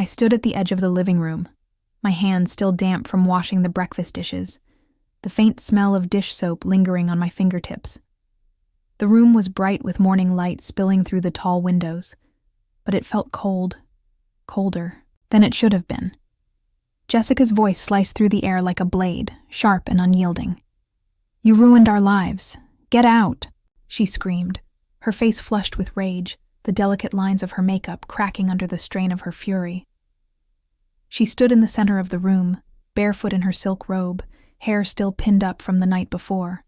I stood at the edge of the living room, my hands still damp from washing the breakfast dishes, the faint smell of dish soap lingering on my fingertips. The room was bright with morning light spilling through the tall windows, but it felt cold, colder than it should have been. Jessica's voice sliced through the air like a blade, sharp and unyielding. "You ruined our lives. Get out," she screamed, her face flushed with rage, the delicate lines of her makeup cracking under the strain of her fury. She stood in the center of the room, barefoot in her silk robe, hair still pinned up from the night before.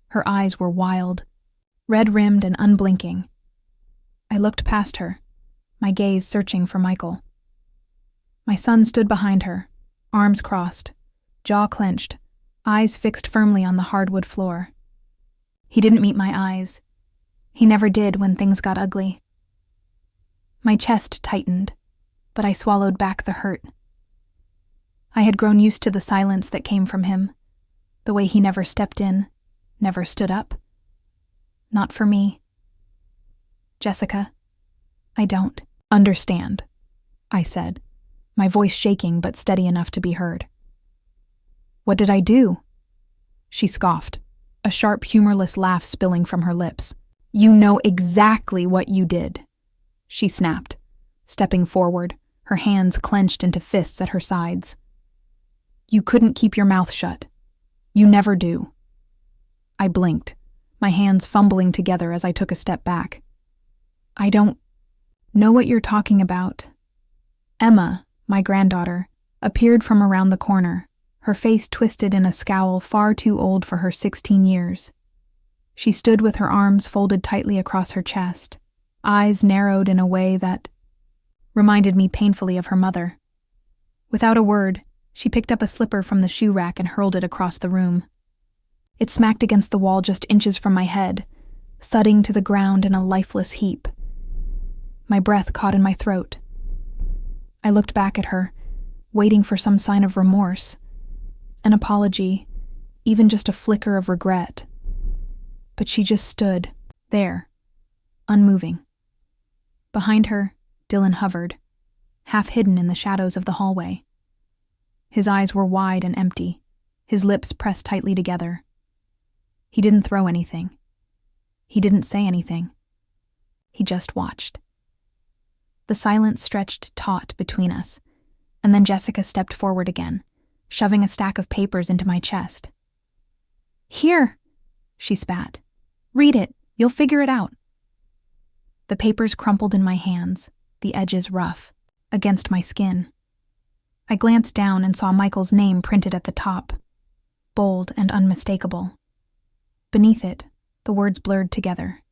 Her eyes were wild, red-rimmed and unblinking. I looked past her, my gaze searching for Michael. My son stood behind her, arms crossed, jaw clenched, eyes fixed firmly on the hardwood floor. He didn't meet my eyes. He never did when things got ugly. My chest tightened, but I swallowed back the hurt. I had grown used to the silence that came from him, the way he never stepped in, never stood up. Not for me. "Jessica, I don't understand," I said, my voice shaking but steady enough to be heard. "What did I do?" She scoffed, a sharp, humorless laugh spilling from her lips. "You know exactly what you did," she snapped, stepping forward, her hands clenched into fists at her sides. "You couldn't keep your mouth shut. You never do." I blinked, my hands fumbling together as I took a step back. "I don't know what you're talking about." Emma, my granddaughter, appeared from around the corner, her face twisted in a scowl far too old for her 16 years. She stood with her arms folded tightly across her chest, eyes narrowed in a way that reminded me painfully of her mother. Without a word, she picked up a slipper from the shoe rack and hurled it across the room. It smacked against the wall just inches from my head, thudding to the ground in a lifeless heap. My breath caught in my throat. I looked back at her, waiting for some sign of remorse, an apology, even just a flicker of regret. But she just stood, there, unmoving. Behind her, Dylan hovered, half hidden in the shadows of the hallway. His eyes were wide and empty, his lips pressed tightly together. He didn't throw anything. He didn't say anything. He just watched. The silence stretched taut between us, and then Jessica stepped forward again, shoving a stack of papers into my chest. "Here," she spat. "Read it. You'll figure it out." The papers crumpled in my hands, the edges rough, against my skin. I glanced down and saw Michael's name printed at the top, bold and unmistakable. Beneath it, the words blurred together.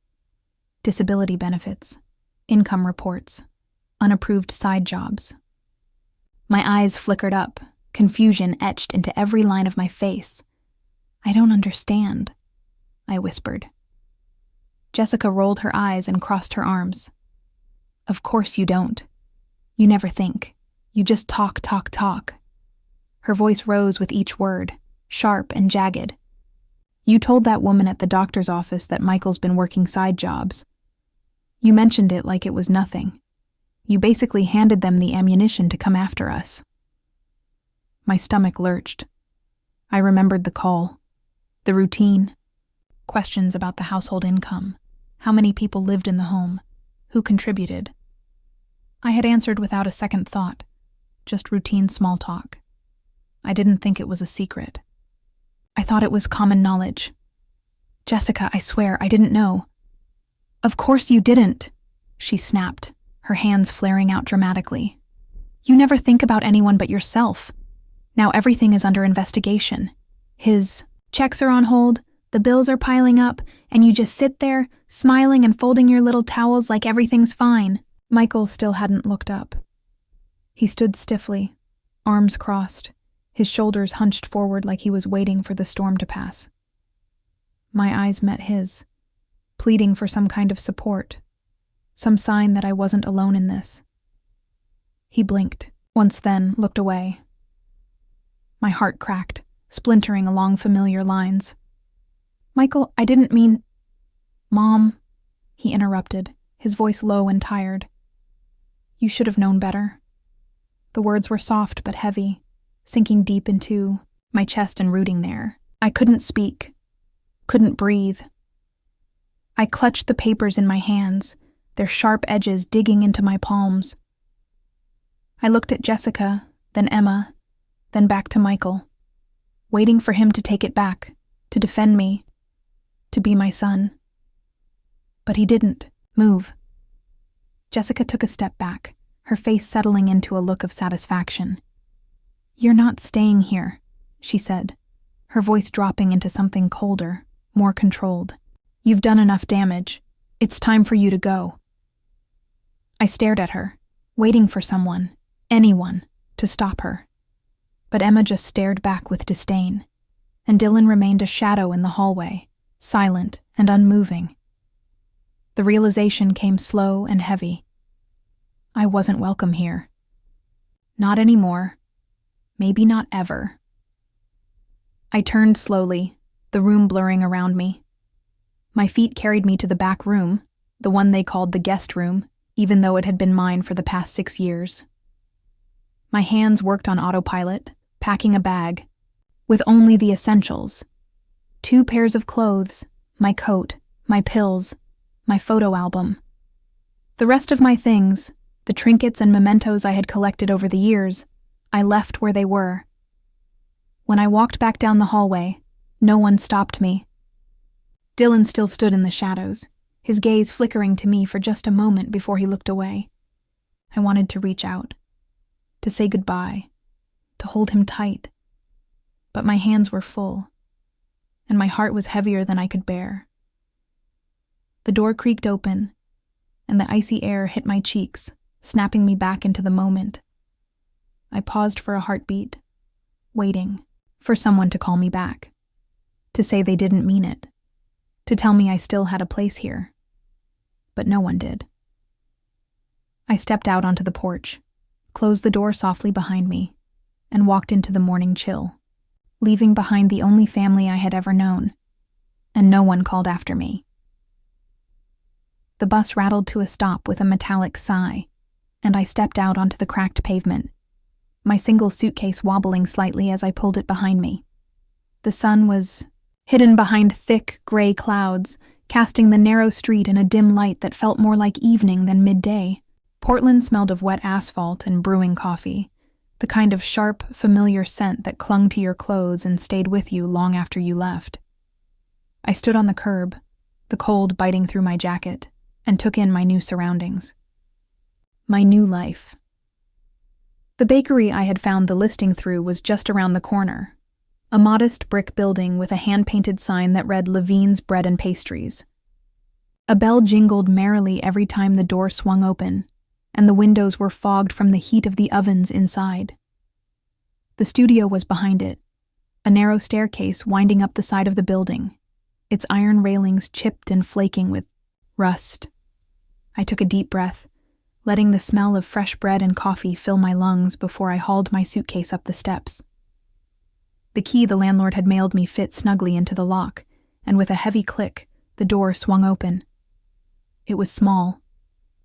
Disability benefits, income reports, unapproved side jobs. My eyes flickered up, confusion etched into every line of my face. "I don't understand," I whispered. Jessica rolled her eyes and crossed her arms. "Of course you don't. You never think. You just talk, talk, talk." Her voice rose with each word, sharp and jagged. "You told that woman at the doctor's office that Michael's been working side jobs. You mentioned it like it was nothing. You basically handed them the ammunition to come after us." My stomach lurched. I remembered the call, the routine, questions about the household income, how many people lived in the home, who contributed. I had answered without a second thought, just routine small talk. I didn't think it was a secret. I thought it was common knowledge. "Jessica, I swear, I didn't know." "Of course you didn't," she snapped, her hands flaring out dramatically. "You never think about anyone but yourself. Now everything is under investigation. His checks are on hold, the bills are piling up, and you just sit there, smiling and folding your little towels like everything's fine." Michael still hadn't looked up. He stood stiffly, arms crossed, his shoulders hunched forward like he was waiting for the storm to pass. My eyes met his, pleading for some kind of support, some sign that I wasn't alone in this. He blinked, once then looked away. My heart cracked, splintering along familiar lines. "Michael, I didn't mean—" "Mom," he interrupted, his voice low and tired. "You should have known better. The words were soft but heavy, sinking deep into my chest and rooting there. I couldn't speak, couldn't breathe. I clutched the papers in my hands, their sharp edges digging into my palms. I looked at Jessica, then Emma, then back to Michael, waiting for him to take it back, to defend me, to be my son. But he didn't move. Jessica took a step back, her face settling into a look of satisfaction. "You're not staying here," she said, her voice dropping into something colder, more controlled. "You've done enough damage. It's time for you to go." I stared at her, waiting for someone, anyone, to stop her. But Emma just stared back with disdain, and Dylan remained a shadow in the hallway, silent and unmoving. The realization came slow and heavy. I wasn't welcome here. Not anymore. Maybe not ever. I turned slowly, the room blurring around me. My feet carried me to the back room, the one they called the guest room, even though it had been mine for the past 6 years. My hands worked on autopilot, packing a bag, with only the essentials. 2 pairs of clothes, my coat, my pills, my photo album. The rest of my things, the trinkets and mementos I had collected over the years, I left where they were. When I walked back down the hallway, no one stopped me. Dylan still stood in the shadows, his gaze flickering to me for just a moment before he looked away. I wanted to reach out, to say goodbye, to hold him tight. But my hands were full, and my heart was heavier than I could bear. The door creaked open, and the icy air hit my cheeks, snapping me back into the moment. I paused for a heartbeat, waiting for someone to call me back, to say they didn't mean it, to tell me I still had a place here. But no one did. I stepped out onto the porch, closed the door softly behind me, and walked into the morning chill, leaving behind the only family I had ever known, and no one called after me. The bus rattled to a stop with a metallic sigh, and I stepped out onto the cracked pavement, my single suitcase wobbling slightly as I pulled it behind me. The sun was hidden behind thick, gray clouds, casting the narrow street in a dim light that felt more like evening than midday. Portland smelled of wet asphalt and brewing coffee, the kind of sharp, familiar scent that clung to your clothes and stayed with you long after you left. I stood on the curb, the cold biting through my jacket, and took in my new surroundings. My new life. The bakery I had found the listing through was just around the corner, a modest brick building with a hand-painted sign that read Levine's Bread and Pastries. A bell jingled merrily every time the door swung open, and the windows were fogged from the heat of the ovens inside. The studio was behind it, a narrow staircase winding up the side of the building, its iron railings chipped and flaking with rust. I took a deep breath, letting the smell of fresh bread and coffee fill my lungs before I hauled my suitcase up the steps. The key the landlord had mailed me fit snugly into the lock, and with a heavy click, the door swung open. It was small,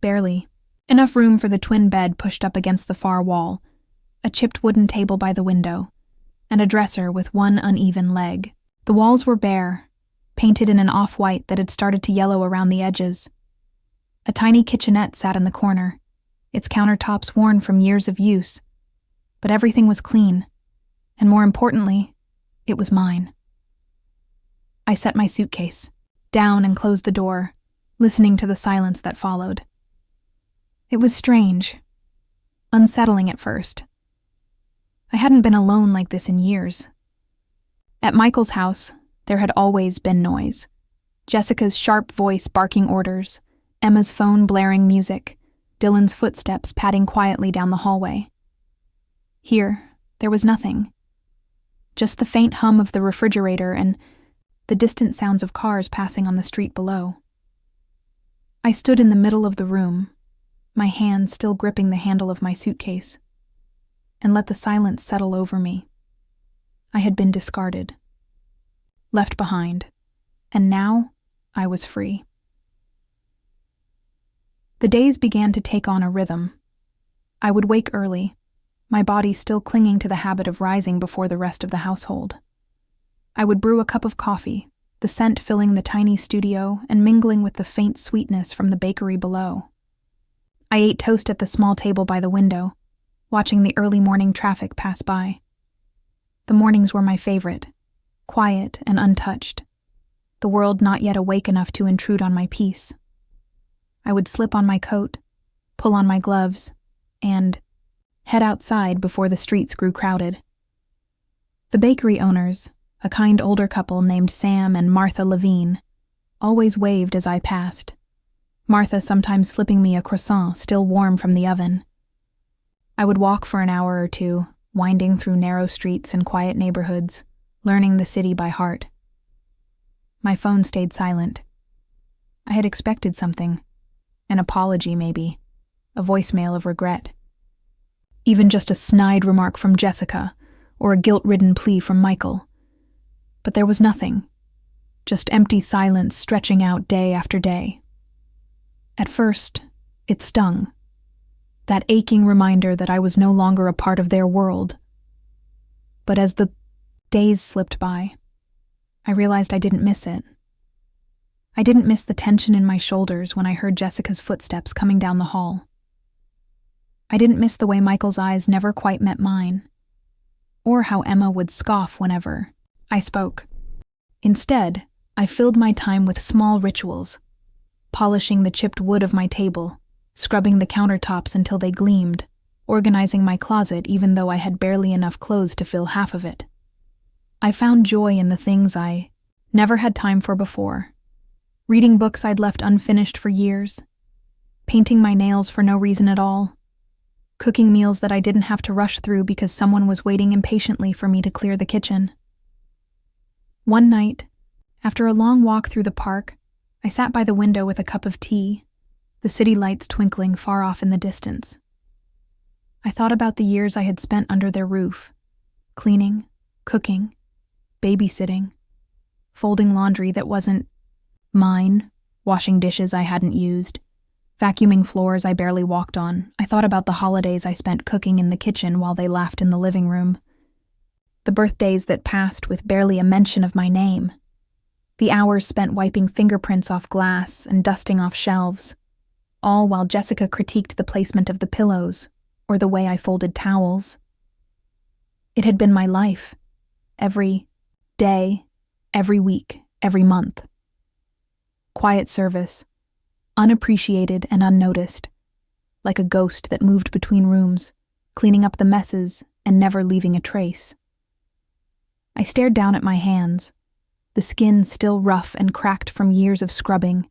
barely, enough room for the twin bed pushed up against the far wall, a chipped wooden table by the window, and a dresser with one uneven leg. The walls were bare, painted in an off-white that had started to yellow around the edges. A tiny kitchenette sat in the corner, its countertops worn from years of use, but everything was clean, and more importantly, it was mine. I set my suitcase down and closed the door, listening to the silence that followed. It was strange, unsettling at first. I hadn't been alone like this in years. At Michael's house, there had always been noise. Jessica's sharp voice barking orders, Emma's phone blaring music, Dylan's footsteps padding quietly down the hallway. Here, there was nothing. Just the faint hum of the refrigerator and the distant sounds of cars passing on the street below. I stood in the middle of the room, my hand still gripping the handle of my suitcase, and let the silence settle over me. I had been discarded, left behind, and now I was free. The days began to take on a rhythm. I would wake early, my body still clinging to the habit of rising before the rest of the household. I would brew a cup of coffee, the scent filling the tiny studio and mingling with the faint sweetness from the bakery below. I ate toast at the small table by the window, watching the early morning traffic pass by. The mornings were my favorite, quiet and untouched, the world not yet awake enough to intrude on my peace. I would slip on my coat, pull on my gloves, and head outside before the streets grew crowded. The bakery owners, a kind older couple named Sam and Martha Levine, always waved as I passed, Martha sometimes slipping me a croissant still warm from the oven. I would walk for an hour or two, winding through narrow streets and quiet neighborhoods, learning the city by heart. My phone stayed silent. I had expected something, an apology maybe, a voicemail of regret. Even just a snide remark from Jessica, or a guilt-ridden plea from Michael. But there was nothing, just empty silence stretching out day after day. At first, it stung, that aching reminder that I was no longer a part of their world. But as the days slipped by, I realized I didn't miss it. I didn't miss the tension in my shoulders when I heard Jessica's footsteps coming down the hall. I didn't miss the way Michael's eyes never quite met mine, or how Emma would scoff whenever I spoke. Instead, I filled my time with small rituals, polishing the chipped wood of my table, scrubbing the countertops until they gleamed, organizing my closet even though I had barely enough clothes to fill half of it. I found joy in the things I never had time for before, reading books I'd left unfinished for years, painting my nails for no reason at all, cooking meals that I didn't have to rush through because someone was waiting impatiently for me to clear the kitchen. One night, after a long walk through the park, I sat by the window with a cup of tea, the city lights twinkling far off in the distance. I thought about the years I had spent under their roof, cleaning, cooking, babysitting, folding laundry that wasn't mine, washing dishes I hadn't used, vacuuming floors I barely walked on. I thought about the holidays I spent cooking in the kitchen while they laughed in the living room, the birthdays that passed with barely a mention of my name, the hours spent wiping fingerprints off glass and dusting off shelves, all while Jessica critiqued the placement of the pillows or the way I folded towels. It had been my life, every day, every week, every month. Quiet service, unappreciated and unnoticed, like a ghost that moved between rooms, cleaning up the messes and never leaving a trace. I stared down at my hands, the skin still rough and cracked from years of scrubbing,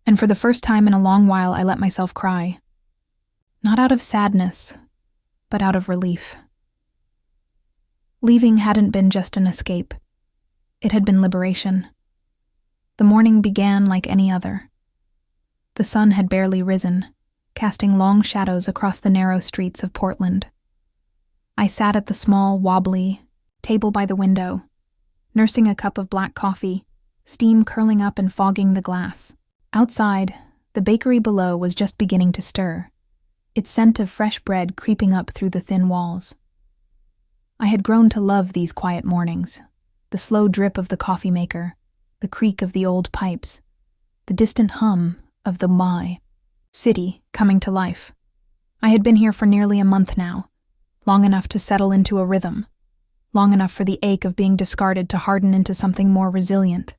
and for the first time in a long while I let myself cry. Not out of sadness, but out of relief. Leaving hadn't been just an escape. It had been liberation. The morning began like any other. The sun had barely risen, casting long shadows across the narrow streets of Portland. I sat at the small, wobbly table by the window, nursing a cup of black coffee, steam curling up and fogging the glass. Outside, the bakery below was just beginning to stir, its scent of fresh bread creeping up through the thin walls. I had grown to love these quiet mornings, the slow drip of the coffee maker, the creak of the old pipes, the distant hum of the city coming to life. I had been here for nearly a month now, long enough to settle into a rhythm, long enough for the ache of being discarded to harden into something more resilient.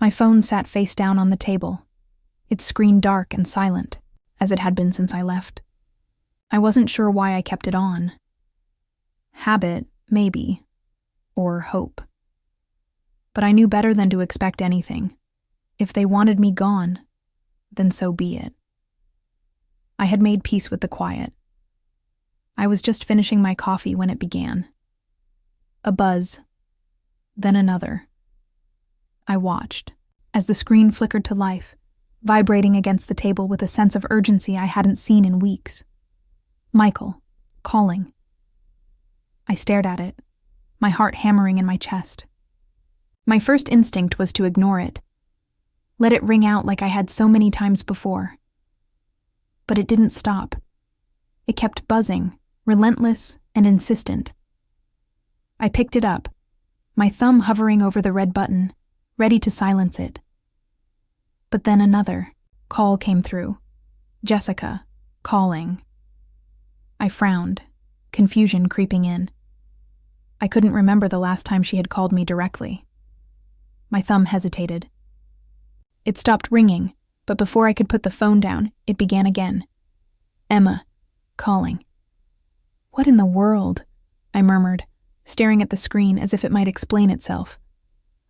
My phone sat face down on the table, its screen dark and silent, as it had been since I left. I wasn't sure why I kept it on. Habit, maybe, or hope. But I knew better than to expect anything. If they wanted me gone, then so be it. I had made peace with the quiet. I was just finishing my coffee when it began. A buzz, then another. I watched, as the screen flickered to life, vibrating against the table with a sense of urgency I hadn't seen in weeks. Michael, calling. I stared at it, my heart hammering in my chest. My first instinct was to ignore it, let it ring out like I had so many times before. But it didn't stop. It kept buzzing, relentless and insistent. I picked it up, my thumb hovering over the red button, ready to silence it. But then another call came through. Jessica, calling. I frowned, confusion creeping in. I couldn't remember the last time she had called me directly. My thumb hesitated. It stopped ringing, but before I could put the phone down, it began again. Emma, calling. What in the world? I murmured, staring at the screen as if it might explain itself.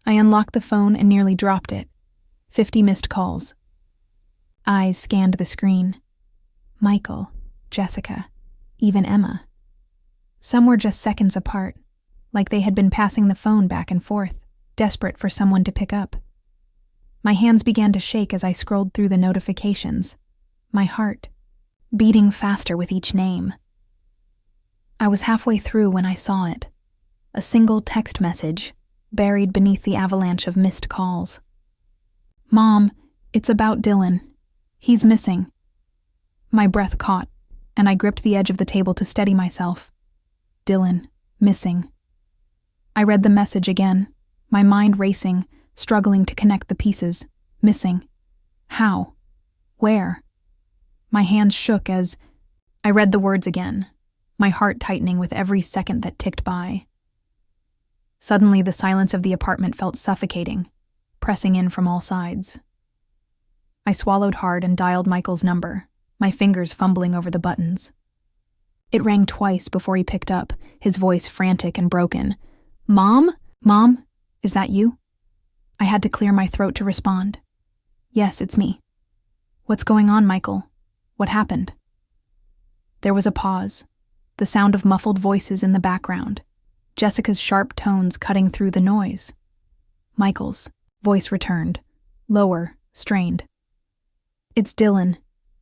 I unlocked the phone and nearly dropped it. 50 missed calls. Eyes scanned the screen. Michael, Jessica, even Emma. Some were just seconds apart, like they had been passing the phone back and forth, desperate for someone to pick up. My hands began to shake as I scrolled through the notifications, my heart beating faster with each name. I was halfway through when I saw it. A single text message, buried beneath the avalanche of missed calls. Mom, it's about Dylan. He's missing. My breath caught, and I gripped the edge of the table to steady myself. Dylan, missing. I read the message again, my mind racing, struggling to connect the pieces. Missing. How? Where? My hands shook as I read the words again, my heart tightening with every second that ticked by. Suddenly, the silence of the apartment felt suffocating, pressing in from all sides. I swallowed hard and dialed Michael's number, my fingers fumbling over the buttons. It rang twice before he picked up, his voice frantic and broken. Mom? Mom? Is that you? I had to clear my throat to respond. Yes, it's me. What's going on, Michael? What happened? There was a pause, the sound of muffled voices in the background, Jessica's sharp tones cutting through the noise. Michael's voice returned, lower, strained. It's Dylan.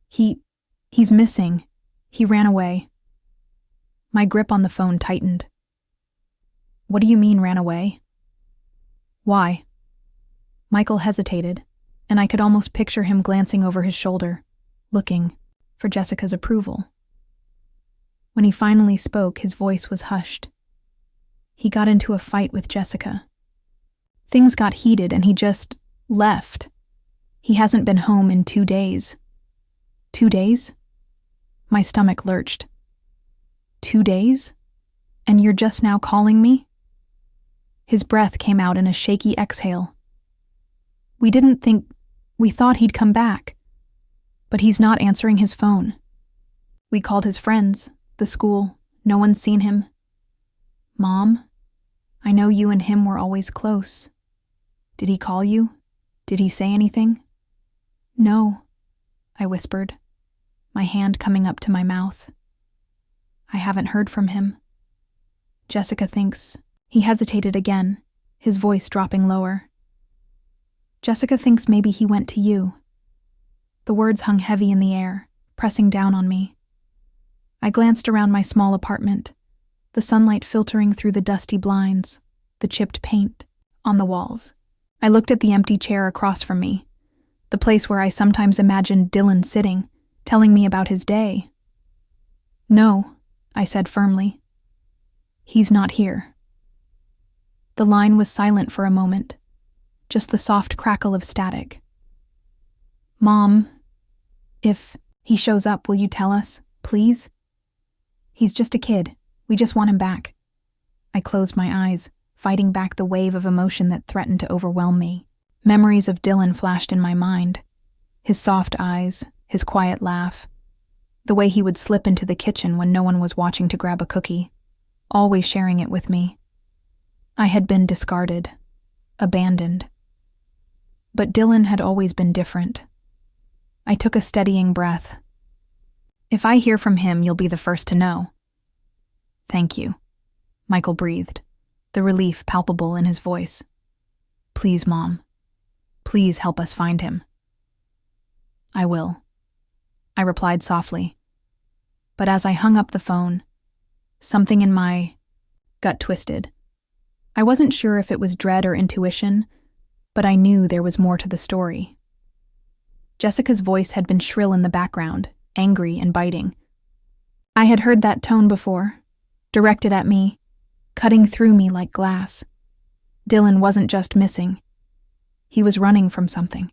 He's missing. He ran away. My grip on the phone tightened. What do you mean ran away? Why? Michael hesitated, and I could almost picture him glancing over his shoulder, looking for Jessica's approval. When he finally spoke, his voice was hushed. He got into a fight with Jessica. Things got heated and he just left. He hasn't been home in 2 days. 2 days? My stomach lurched. 2 days? And you're just now calling me? His breath came out in a shaky exhale. We thought he'd come back. But he's not answering his phone. We called his friends, the school, no one's seen him. Mom, I know you and him were always close. Did he call you? Did he say anything? No, I whispered, my hand coming up to my mouth. I haven't heard from him. Jessica thinks. He hesitated again, his voice dropping lower. Jessica thinks maybe he went to you. The words hung heavy in the air, pressing down on me. I glanced around my small apartment, the sunlight filtering through the dusty blinds, the chipped paint on the walls. I looked at the empty chair across from me, the place where I sometimes imagined Dylan sitting, telling me about his day. No, I said firmly. He's not here. The line was silent for a moment, just the soft crackle of static. Mom, if he shows up, will you tell us, please? He's just a kid. We just want him back. I closed my eyes, fighting back the wave of emotion that threatened to overwhelm me. Memories of Dylan flashed in my mind. His soft eyes, his quiet laugh, the way he would slip into the kitchen when no one was watching to grab a cookie, always sharing it with me. I had been discarded, abandoned. But Dylan had always been different. I took a steadying breath. If I hear from him, you'll be the first to know. Thank you, Michael breathed, the relief palpable in his voice. Please, Mom. Please help us find him. I will, I replied softly. But as I hung up the phone, something in my gut twisted. I wasn't sure if it was dread or intuition, but I knew there was more to the story. Jessica's voice had been shrill in the background, angry and biting. I had heard that tone before, directed at me, cutting through me like glass. Dylan wasn't just missing. He was running from something.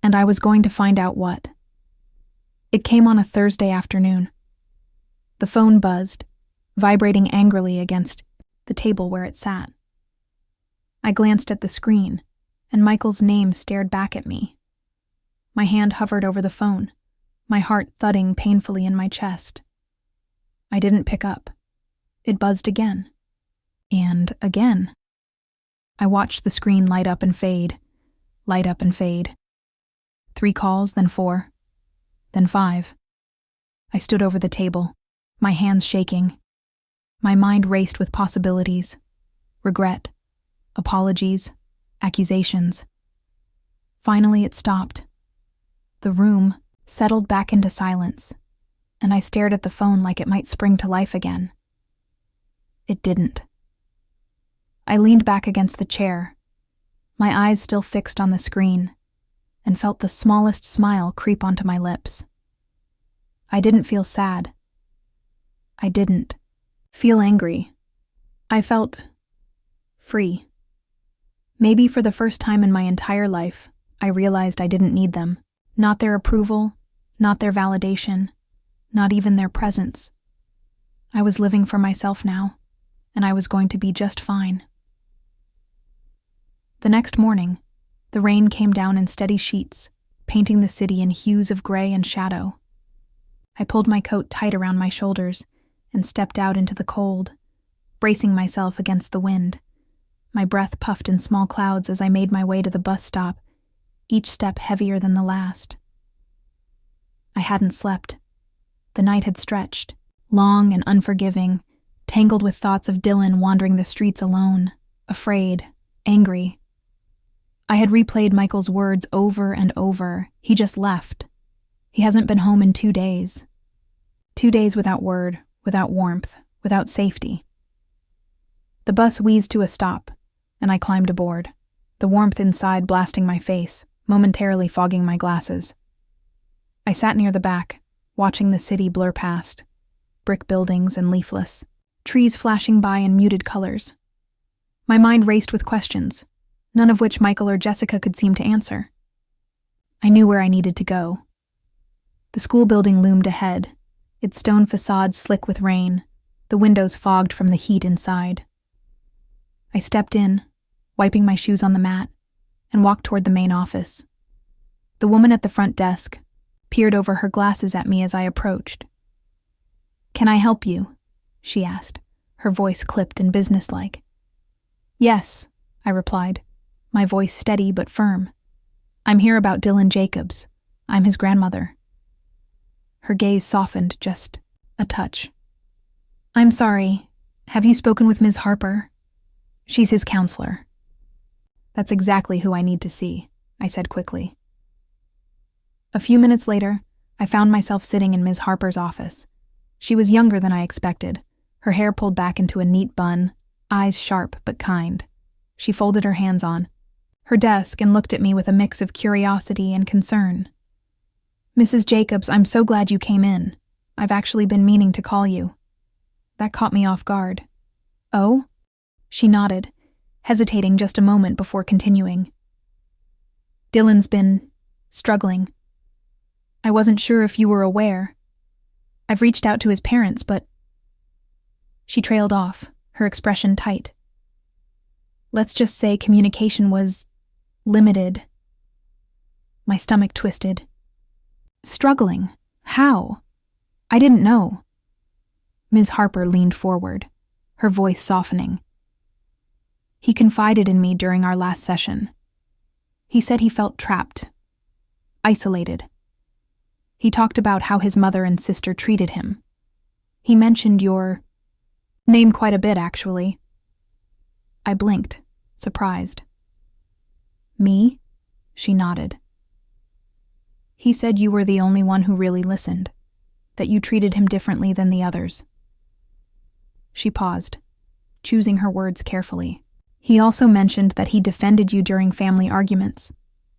And I was going to find out what. It came on a Thursday afternoon. The phone buzzed, vibrating angrily against the table where it sat. I glanced at the screen, and Michael's name stared back at me. My hand hovered over the phone, my heart thudding painfully in my chest. I didn't pick up. It buzzed again. And again. I watched the screen light up and fade, light up and fade. 3 calls, then 4, then 5. I stood over the table, my hands shaking. My mind raced with possibilities, regret, apologies, accusations. Finally, it stopped. The room settled back into silence, and I stared at the phone like it might spring to life again. It didn't. I leaned back against the chair, my eyes still fixed on the screen, and felt the smallest smile creep onto my lips. I didn't feel sad. I didn't feel angry. I felt free. Maybe for the first time in my entire life, I realized I didn't need them. Not their approval, not their validation, not even their presence. I was living for myself now, and I was going to be just fine. The next morning, the rain came down in steady sheets, painting the city in hues of gray and shadow. I pulled my coat tight around my shoulders and stepped out into the cold, bracing myself against the wind. My breath puffed in small clouds as I made my way to the bus stop, each step heavier than the last. I hadn't slept. The night had stretched, long and unforgiving, tangled with thoughts of Dylan wandering the streets alone, afraid, angry. I had replayed Michael's words over and over. He just left. He hasn't been home in 2 days. 2 days without word, without warmth, without safety. The bus wheezed to a stop, and I climbed aboard, the warmth inside blasting my face, momentarily fogging my glasses. I sat near the back, watching the city blur past, brick buildings and leafless, trees flashing by in muted colors. My mind raced with questions, none of which Michael or Jessica could seem to answer. I knew where I needed to go. The school building loomed ahead, its stone facade slick with rain, the windows fogged from the heat inside. I stepped in, wiping my shoes on the mat, and walked toward the main office. The woman at the front desk peered over her glasses at me as I approached. "Can I help you?" she asked, her voice clipped and businesslike. "Yes," I replied, my voice steady but firm. "I'm here about Dylan Jacobs. I'm his grandmother." Her gaze softened just a touch. "I'm sorry. Have you spoken with Ms. Harper?" "She's his counselor." "That's exactly who I need to see," I said quickly. A few minutes later, I found myself sitting in Ms. Harper's office. She was younger than I expected, her hair pulled back into a neat bun, eyes sharp but kind. She folded her hands on her desk and looked at me with a mix of curiosity and concern. "Mrs. Jacobs, I'm so glad you came in. I've actually been meaning to call you." That caught me off guard. "Oh?" She nodded, hesitating just a moment before continuing. "Dylan's been struggling. I wasn't sure if you were aware. I've reached out to his parents, but..." She trailed off, her expression tight. "Let's just say communication was limited." My stomach twisted. "Struggling? How? I didn't know." Ms. Harper leaned forward, her voice softening. "He confided in me during our last session. He said he felt trapped, isolated. He talked about how his mother and sister treated him. He mentioned your name quite a bit, actually." I blinked, surprised. "Me?" She nodded. "He said you were the only one who really listened, that you treated him differently than the others." She paused, choosing her words carefully. "He also mentioned that he defended you during family arguments,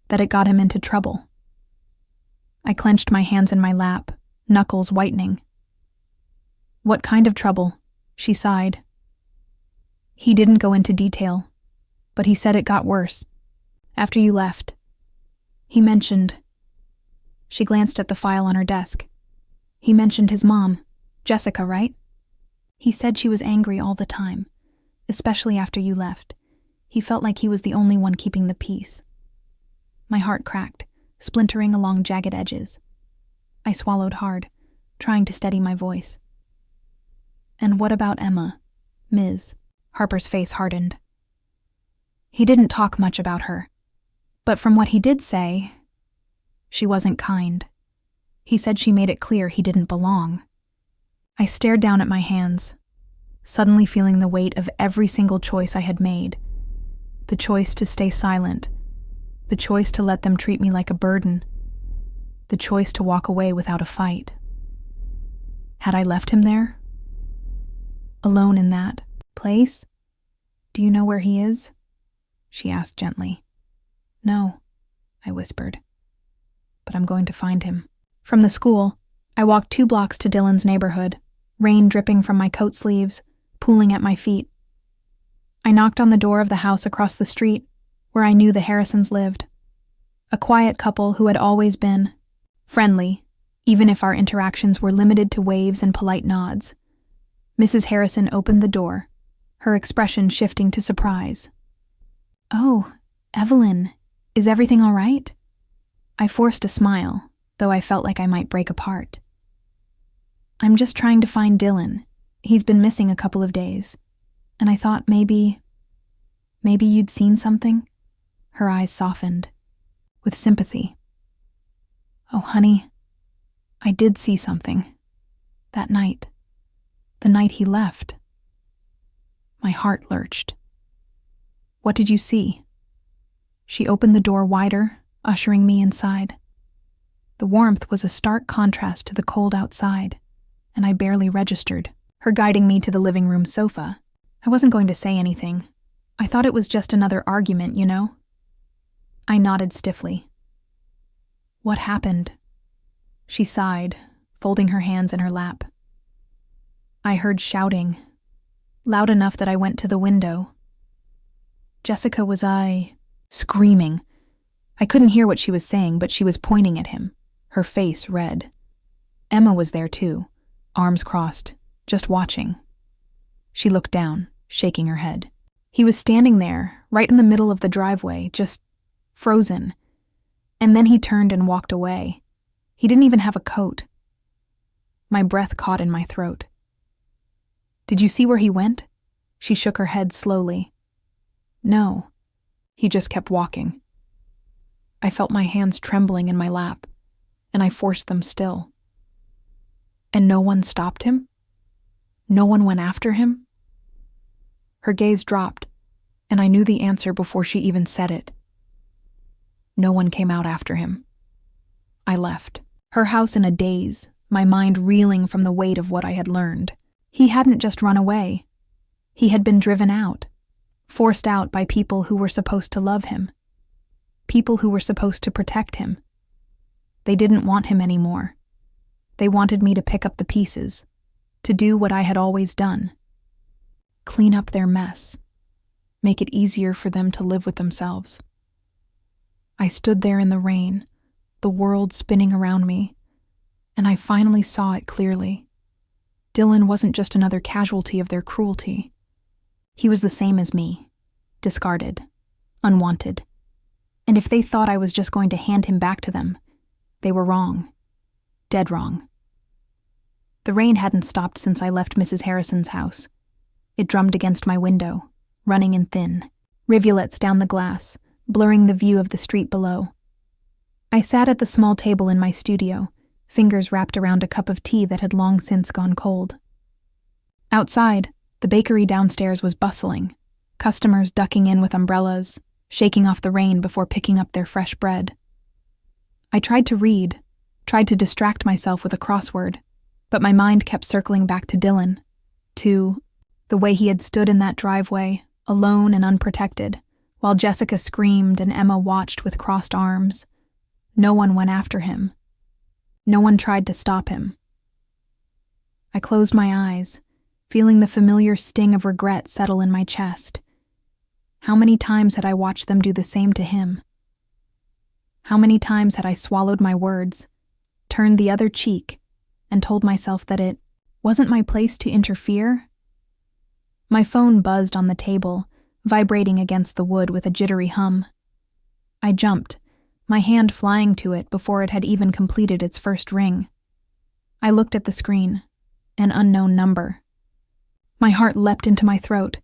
that it got him into trouble." I clenched my hands in my lap, knuckles whitening. What kind of trouble? She sighed. He didn't go into detail, but he said it got worse. After you left. He mentioned. She glanced at the file on her desk. He mentioned his mom, Jessica, right? He said she was angry all the time, especially after you left. He felt like he was the only one keeping the peace. My heart cracked, splintering along jagged edges. I swallowed hard, trying to steady my voice. And what about Emma, Ms.? Harper's face hardened. He didn't talk much about her, but from what he did say, she wasn't kind. He said she made it clear he didn't belong. I stared down at my hands, suddenly feeling the weight of every single choice I had made. The choice to stay silent, the choice to let them treat me like a burden, the choice to walk away without a fight. Had I left him there? Alone in that place? Do you know where he is? She asked gently. No, I whispered. But I'm going to find him. From the school, I walked 2 blocks to Dylan's neighborhood, rain dripping from my coat sleeves, pooling at my feet. I knocked on the door of the house across the street, where I knew the Harrisons lived. A quiet couple who had always been friendly, even if our interactions were limited to waves and polite nods. Mrs. Harrison opened the door, her expression shifting to surprise. Oh, Evelyn, is everything all right? I forced a smile, though I felt like I might break apart. I'm just trying to find Dylan. He's been missing a couple of days, and I thought maybe you'd seen something? Her eyes softened, with sympathy. Oh, honey, I did see something. That night. The night he left. My heart lurched. What did you see? She opened the door wider, ushering me inside. The warmth was a stark contrast to the cold outside, and I barely registered, her guiding me to the living room sofa. I wasn't going to say anything. I thought it was just another argument, you know? I nodded stiffly. What happened? She sighed, folding her hands in her lap. I heard shouting, loud enough that I went to the window. Jessica was screaming. I couldn't hear what she was saying, but she was pointing at him, her face red. Emma was there too, arms crossed, just watching. She looked down, shaking her head. He was standing there, right in the middle of the driveway, just frozen. And then he turned and walked away. He didn't even have a coat. My breath caught in my throat. Did you see where he went? She shook her head slowly. No. He just kept walking. I felt my hands trembling in my lap, and I forced them still. And no one stopped him? No one went after him? Her gaze dropped, and I knew the answer before she even said it. No one came out after him. I left, her house in a daze, my mind reeling from the weight of what I had learned. He hadn't just run away. He had been driven out, forced out by people who were supposed to love him, people who were supposed to protect him. They didn't want him anymore. They wanted me to pick up the pieces, to do what I had always done. Clean up their mess, make it easier for them to live with themselves. I stood there in the rain, the world spinning around me, and I finally saw it clearly. Dylan wasn't just another casualty of their cruelty. He was the same as me, discarded, unwanted. And if they thought I was just going to hand him back to them, they were wrong. Dead wrong. The rain hadn't stopped since I left Mrs. Harrison's house. It drummed against my window, running in thin, rivulets down the glass, blurring the view of the street below. I sat at the small table in my studio, fingers wrapped around a cup of tea that had long since gone cold. Outside, the bakery downstairs was bustling, customers ducking in with umbrellas, shaking off the rain before picking up their fresh bread. I tried to read, tried to distract myself with a crossword, but my mind kept circling back to Dylan, to the way he had stood in that driveway, alone and unprotected, while Jessica screamed and Emma watched with crossed arms. No one went after him. No one tried to stop him. I closed my eyes, feeling the familiar sting of regret settle in my chest. How many times had I watched them do the same to him? How many times had I swallowed my words, turned the other cheek, and told myself that it wasn't my place to interfere? My phone buzzed on the table, vibrating against the wood with a jittery hum. I jumped, my hand flying to it before it had even completed its first ring. I looked at the screen, an unknown number. My heart leapt into my throat,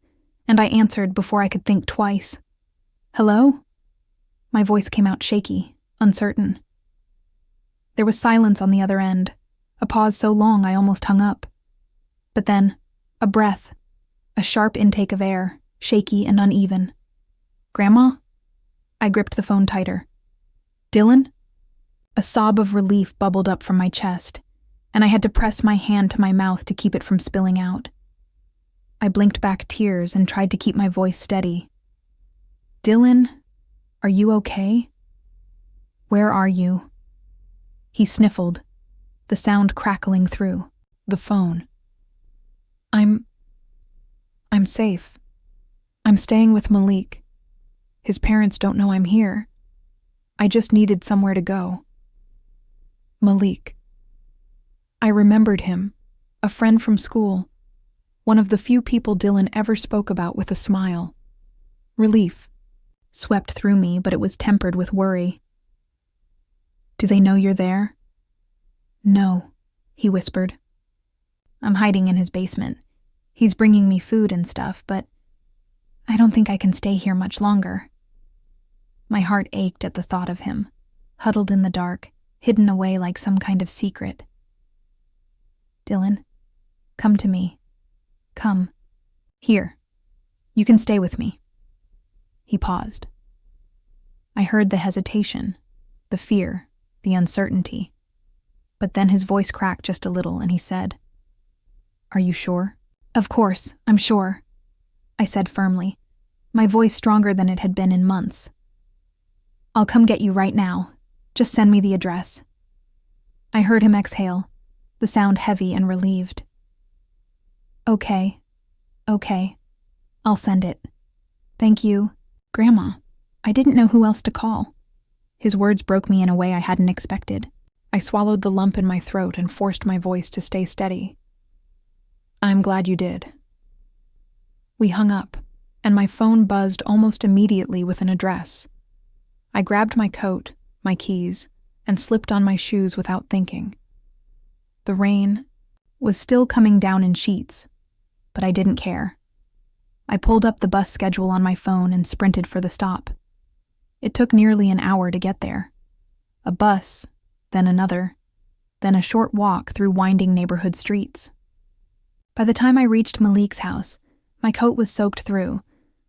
and I answered before I could think twice. "Hello?" My voice came out shaky, uncertain. There was silence on the other end, a pause so long I almost hung up. But then, a breath, a sharp intake of air, shaky and uneven. "Grandma?" I gripped the phone tighter. "Dylan?" A sob of relief bubbled up from my chest, and I had to press my hand to my mouth to keep it from spilling out. I blinked back tears and tried to keep my voice steady. "Dylan, are you okay? Where are you?" He sniffled, the sound crackling through the phone. I'm safe. I'm staying with Malik. His parents don't know I'm here. I just needed somewhere to go." Malik. I remembered him, a friend from school, one of the few people Dylan ever spoke about with a smile. Relief swept through me, but it was tempered with worry. "Do they know you're there?" "No," he whispered. "I'm hiding in his basement. He's bringing me food and stuff, but I don't think I can stay here much longer." My heart ached at the thought of him, huddled in the dark, hidden away like some kind of secret. "Dylan, come to me. Come. Here. You can stay with me." He paused. I heard the hesitation, the fear, the uncertainty. But then his voice cracked just a little and he said, "Are you sure?" "Of course, I'm sure," I said firmly, my voice stronger than it had been in months. "I'll come get you right now. Just send me the address." I heard him exhale, the sound heavy and relieved. Okay. I'll send it. Thank you, Grandma. I didn't know who else to call." His words broke me in a way I hadn't expected. I swallowed the lump in my throat and forced my voice to stay steady. "I'm glad you did." We hung up, and my phone buzzed almost immediately with an address. I grabbed my coat, my keys, and slipped on my shoes without thinking. The rain was still coming down in sheets, but I didn't care. I pulled up the bus schedule on my phone and sprinted for the stop. It took nearly an hour to get there. A bus, then another, then a short walk through winding neighborhood streets. By the time I reached Malik's house, my coat was soaked through,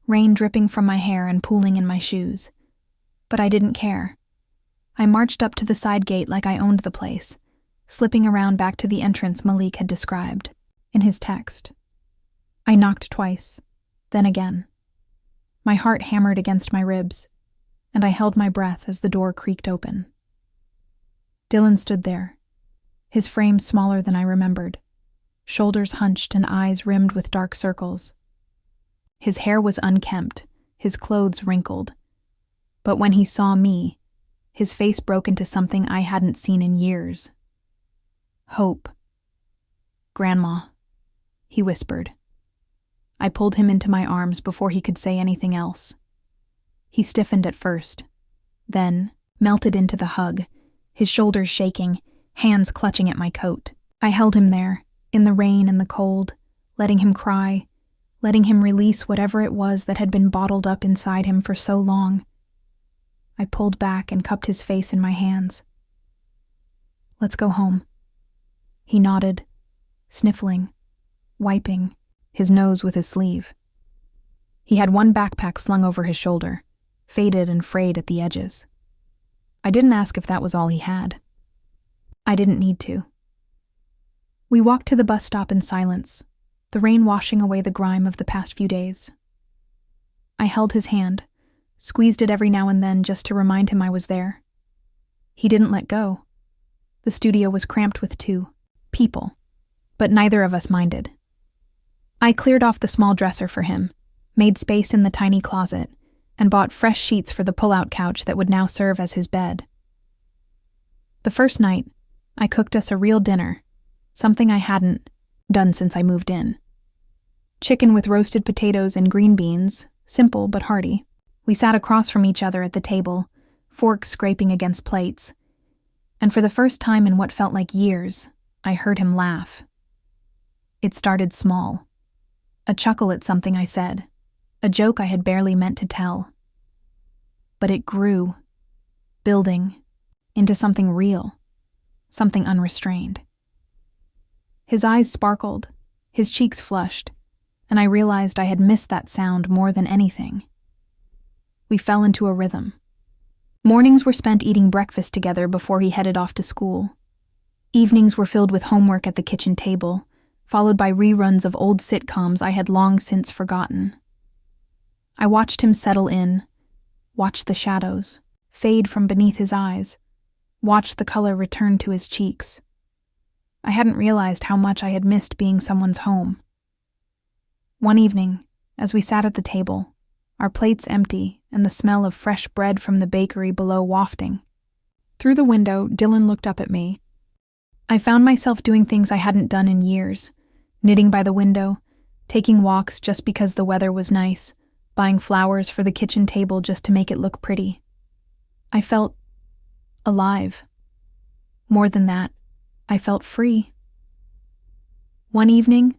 rain dripping from my hair and pooling in my shoes. But I didn't care. I marched up to the side gate like I owned the place, slipping around back to the entrance Malik had described in his text. I knocked twice, then again. My heart hammered against my ribs, and I held my breath as the door creaked open. Dylan stood there, his frame smaller than I remembered, shoulders hunched and eyes rimmed with dark circles. His hair was unkempt, his clothes wrinkled. But when he saw me, his face broke into something I hadn't seen in years. "Hope. Grandma," he whispered. I pulled him into my arms before he could say anything else. He stiffened at first, then melted into the hug, his shoulders shaking, hands clutching at my coat. I held him there, in the rain and the cold, letting him cry, letting him release whatever it was that had been bottled up inside him for so long. I pulled back and cupped his face in my hands. "Let's go home." He nodded, sniffling, wiping his nose with his sleeve. He had one backpack slung over his shoulder, faded and frayed at the edges. I didn't ask if that was all he had. I didn't need to. We walked to the bus stop in silence, the rain washing away the grime of the past few days. I held his hand, squeezed it every now and then just to remind him I was there. He didn't let go. The studio was cramped with two people, but neither of us minded. I cleared off the small dresser for him, made space in the tiny closet, and bought fresh sheets for the pull-out couch that would now serve as his bed. The first night, I cooked us a real dinner, something I hadn't done since I moved in. Chicken with roasted potatoes and green beans, simple but hearty. We sat across from each other at the table, forks scraping against plates, and for the first time in what felt like years, I heard him laugh. It started small. A chuckle at something I said, a joke I had barely meant to tell. But it grew, building, into something real, something unrestrained. His eyes sparkled, his cheeks flushed, and I realized I had missed that sound more than anything. We fell into a rhythm. Mornings were spent eating breakfast together before he headed off to school. Evenings were filled with homework at the kitchen table, followed by reruns of old sitcoms I had long since forgotten. I watched him settle in, watched the shadows fade from beneath his eyes, watched the color return to his cheeks. I hadn't realized how much I had missed being someone's home. One evening, as we sat at the table, our plates empty and the smell of fresh bread from the bakery below wafting. Through the window, Dylan looked up at me. I found myself doing things I hadn't done in years, knitting by the window, taking walks just because the weather was nice, buying flowers for the kitchen table just to make it look pretty. I felt alive. More than that, I felt free. One evening,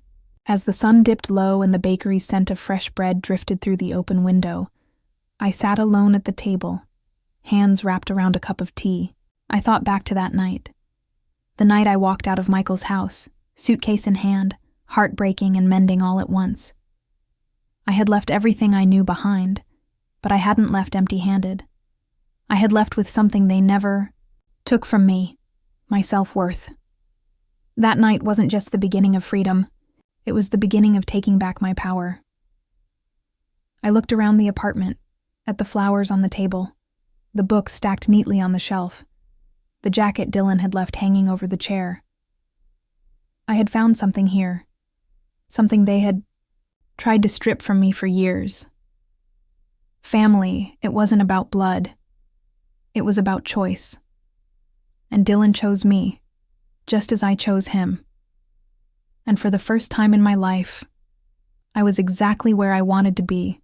as the sun dipped low and the bakery's scent of fresh bread drifted through the open window, I sat alone at the table, hands wrapped around a cup of tea. I thought back to that night. The night I walked out of Michael's house, suitcase in hand, heartbreaking and mending all at once. I had left everything I knew behind, but I hadn't left empty-handed. I had left with something they never took from me, my self-worth. That night wasn't just the beginning of freedom. It was the beginning of taking back my power. I looked around the apartment, at the flowers on the table, the books stacked neatly on the shelf, the jacket Dylan had left hanging over the chair. I had found something here, something they had tried to strip from me for years. Family, it wasn't about blood. It was about choice. And Dylan chose me, just as I chose him. And for the first time in my life, I was exactly where I wanted to be,